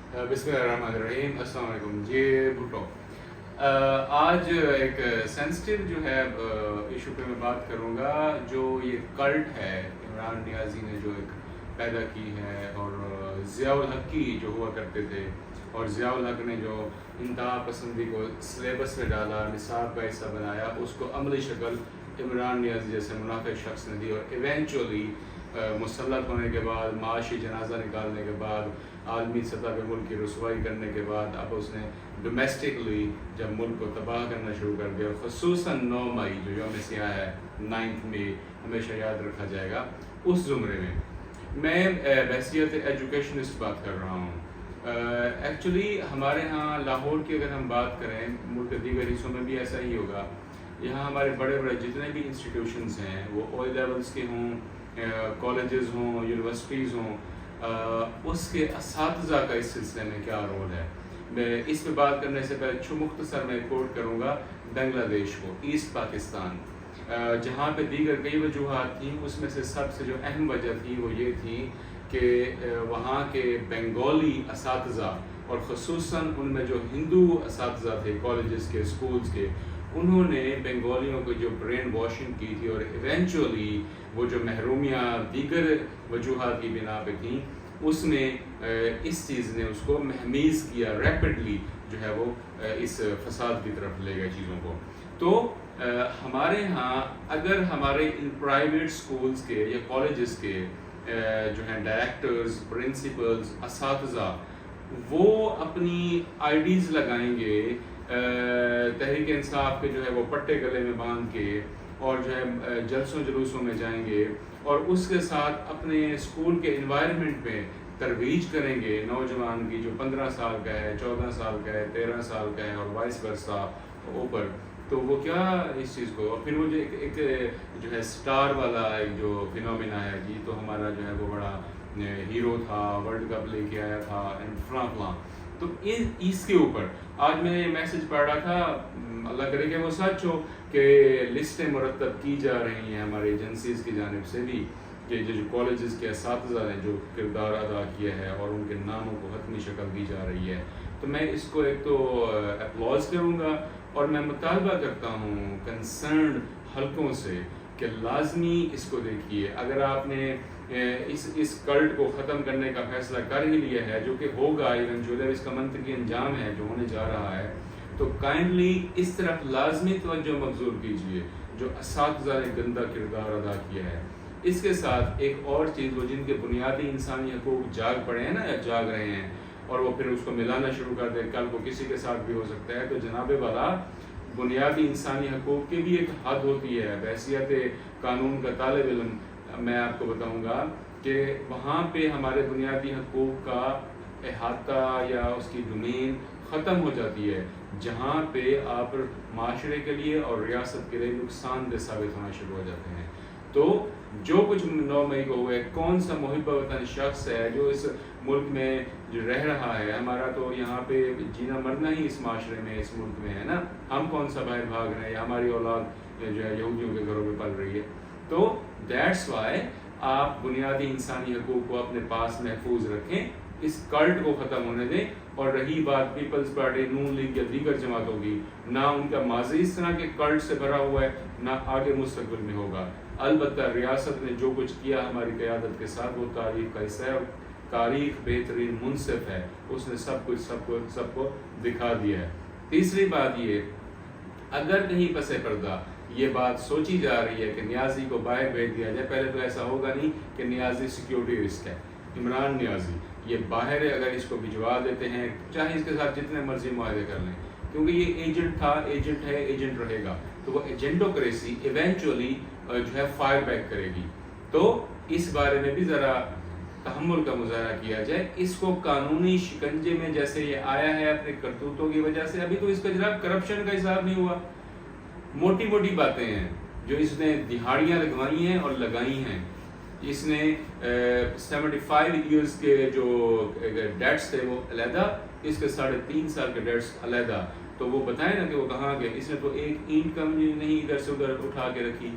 بسم اللہ الرحمن الرحیم، السلام علیکم جی بھٹو۔ آج ایک سینسٹیو جو ہے ایشو پہ میں بات کروں گا، جو یہ کلٹ ہے عمران نیازی نے جو ایک پیدا کی ہے، اور ضیاء الحق کی جو ہوا کرتے تھے، اور ضیاء الحق نے جو انتہا پسندی کو سلیبس میں ڈالا، نصاب کا حصہ بنایا، اس کو عملی شکل عمران نیازی جیسے منافق شخص نے دی، اور ایونچولی مسلط ہونے کے بعد، معاشی جنازہ نکالنے کے بعد، عالمی سطح پہ ملک کی رسوائی کرنے کے بعد، اب اس نے ڈومیسٹکلی جب ملک کو تباہ کرنا شروع کر دیا، خصوصاً 9 مئی جو یوم سیاہ ہے، 9 مئی ہمیشہ یاد رکھا جائے گا، اس زمرے میں بحیثیت ایجوکیشنسٹ بات کر رہا ہوں۔ ایکچولی ہمارے ہاں لاہور کی اگر ہم بات کریں، ملک کے دیگر حصوں میں بھی ایسا ہی ہوگا، یہاں ہمارے بڑے بڑے جتنے بھی انسٹیٹیوشنز ہیں، وہ او لیولس کے ہوں، کالجز ہوں، یونیورسٹیز ہوں، اس کے اساتذہ کا اس سلسلے میں کیا رول ہے، میں اس پہ بات کرنے سے پہلے مختصر میں کوٹ کروں گا بنگلہ دیش کو، ایسٹ پاکستان، جہاں پہ دیگر کئی وجوہات تھیں، اس میں سے سب سے جو اہم وجہ تھی وہ یہ تھی کہ وہاں کے بنگالی اساتذہ، اور خصوصاً ان میں جو ہندو اساتذہ تھے کالجز کے، اسکولز کے، انہوں نے بنگالیوں کو جو برین واشنگ کی تھی، اور ایونچولی وہ جو محرومیاں دیگر وجوہات کی بنا پہ تھیں، اس میں اس چیز نے اس کو مہمیز کیا، ریپڈلی جو ہے وہ اس فساد کی طرف لے گئے چیزوں کو۔ تو ہمارے ہاں اگر ہمارے پرائیویٹ سکولز کے یا کالجز کے جو ہیں ڈائریکٹرز، پرنسپلز، اساتذہ، وہ اپنی آئی ڈیز لگائیں گے، تحریک انصاف کے جو ہے وہ پٹے گلے میں باندھ کے، اور جو ہے جلسوں جلوسوں میں جائیں گے، اور اس کے ساتھ اپنے اسکول کے انوائرمنٹ پہ ترویج کریں گے نوجوان کی، جو 15 سال کا ہے، 14 سال کا ہے، 13 سال کا ہے، اور وائس ورثہ اوپر، تو وہ کیا اس چیز کو، اور پھر وہ جو ایک جو ہے سٹار والا ایک جو فینومینا ہے جی، تو ہمارا جو ہے وہ بڑا ہیرو تھا، ورلڈ کپ لے کے آیا تھا، اینڈ فلاں فلاں، تو اس کے اوپر آج میں نے یہ میسج پڑھ رہا تھا، اللہ کرے کہ وہ سچ ہو، کہ لسٹیں مرتب کی جا رہی ہیں ہماری ایجنسیز کی جانب سے بھی، کہ جو کالجز کے اساتذہ نے جو کردار ادا کیا ہے، اور ان کے ناموں کو حتمی شکل دی جا رہی ہے، تو میں اس کو ایک تو اپلوز کروں گا، اور میں مطالبہ کرتا ہوں کنسرنڈ حلقوں سے کہ لازمی اس کو دیکھیے، اگر آپ نے اس کلٹ کو ختم کرنے کا فیصلہ کر ہی لیا ہے، جو کہ ہوگا ایونچولی، اس کا منطقی انجام ہے جو ہونے جا رہا ہے، تو کائنڈلی اس طرف لازمی توجہ مبذول کیجیے جو اساتذہ نے گندا کردار ادا کیا ہے۔ اس کے ساتھ ایک اور چیز، وہ جن کے بنیادی انسانی حقوق جاگ پڑے ہیں نا، یا جاگ رہے ہیں، اور وہ پھر اس کو ملانا شروع کر دیں، کل کو کسی کے ساتھ بھی ہو سکتا ہے، تو جناب والا بنیادی انسانی حقوق کی بھی ایک حد ہوتی ہے۔ بحیثیت قانون کا طالب علم میں آپ کو بتاؤں گا کہ وہاں پہ ہمارے بنیادی حقوق کا احاطہ یا اس کی ڈومین ختم ہو جاتی ہے، جہاں پہ آپ معاشرے کے لیے اور ریاست کے لیے نقصان دہ ثابت ہونا شروع ہو جاتے ہیں۔ تو جو کچھ 9 مئی کو ہوئے، کون سا محب وطن شخص ہے جو اس ملک میں جو رہ رہا ہے، ہمارا تو یہاں پہ جینا مرنا ہی اس معاشرے میں، اس ملک میں ہے نا، ہم کون سا باہر بھاگ رہے ہیں، یا ہماری اولاد جو ہے یہودیوں کے گھروں میں پل رہی ہے۔ تو دیٹس وائی آپ بنیادی انسانی حقوق کو اپنے پاس محفوظ رکھیں، اس کلٹ کو ختم ہونے دیں، اور رہی بات پیپلز پارٹی، نون لیگ یا دیگر جماعتوں کی، نہ ان کا ماضی اس طرح کے کلٹ سے بھرا ہوا ہے، نہ آگے مستقبل میں ہوگا۔ البتہ ریاست نے جو کچھ کیا ہماری قیادت کے ساتھ، وہ تاریخ کا حصہ ہے، اور تاریخ بہترین منصف ہے، اس نے سب کو دکھا دیا ہے۔ تیسری بات یہ، اگر کہیں پس پردہ یہ بات سوچی جا رہی ہے کہ نیازی کو باہر بھیج دیا جائے، پہلے تو ایسا ہوگا نہیں کہ نیازی سیکیورٹی رسک ہے، عمران نیازی یہ باہر ہے، اگر اس کو بھجوا دیتے ہیں، چاہے اس کے ساتھ جتنے مرضی معاہدے کر لیں، کیونکہ یہ ایجنٹ تھا، ایجنٹ ہے، ایجنٹ رہے گا، تو وہ ایجنٹوکریسی ایونچولی جو ہے فائر بیک کرے گی۔ تو اس بارے میں بھی ذرا تحمل کا مظاہرہ کیا جائے، اس کو قانونی شکنجے میں جیسے یہ آیا ہے اپنے کرتوتوں کی وجہ سے، ابھی تو اس کا جناب کرپشن کا حساب نہیں ہوا، موٹی موٹی باتیں ہیں جو اس نے دہاڑیاں لگوائی ہیں اور لگائی ہیں۔ اس نے 75 ایئرز کے جو ڈیٹس تھے وہ علیحدہ، اس کے 3.5 سال کے ڈیٹس علیحدہ، تو وہ بتائیں نا کہ وہ کہاں گئے، اس نے تو ایک اینٹ کم نہیں ادھر سے ادھر اٹھا کے رکھی،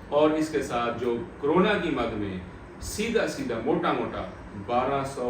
اور اس کے ساتھ جو کرونا کی مد میں سیدھا موٹا 1200